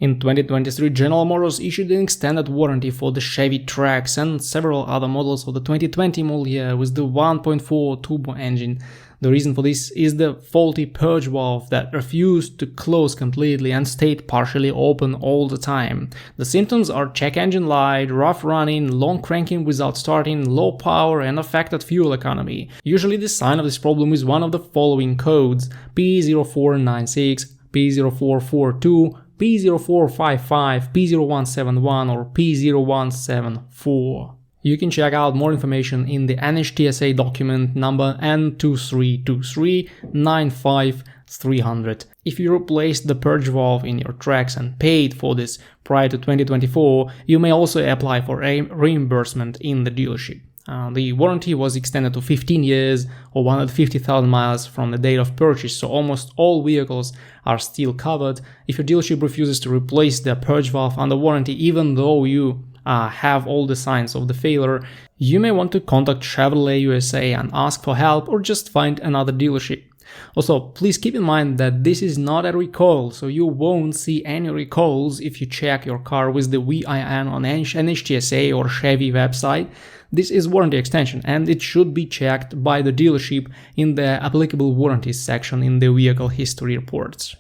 In 2023, General Motors issued an extended warranty for the Chevy Trax and several other models of the 2020 model year with the 1.4 turbo engine. The reason for this is the faulty purge valve that refused to close completely and stayed partially open all the time. The symptoms are check engine light, rough running, long cranking without starting, low power and affected fuel economy. Usually the sign of this problem is one of the following codes: P0496, P0442, P0455, P0171 or P0174. You can check out more information in the NHTSA document number N2323-95300. If you replaced the purge valve in your Trax and paid for this prior to 2024, you may also apply for a reimbursement in the dealership. The warranty was extended to 15 years or 150,000 miles from the date of purchase, so almost all vehicles are still covered. If your dealership refuses to replace the purge valve under warranty, even though you have all the signs of the failure, you may want to contact Chevrolet USA and ask for help, or just find another dealership. Also, please keep in mind that this is not a recall, so you won't see any recalls if you check your car with the VIN on NHTSA or Chevy website. This is warranty extension and it should be checked by the dealership in the applicable warranties section in the vehicle history reports.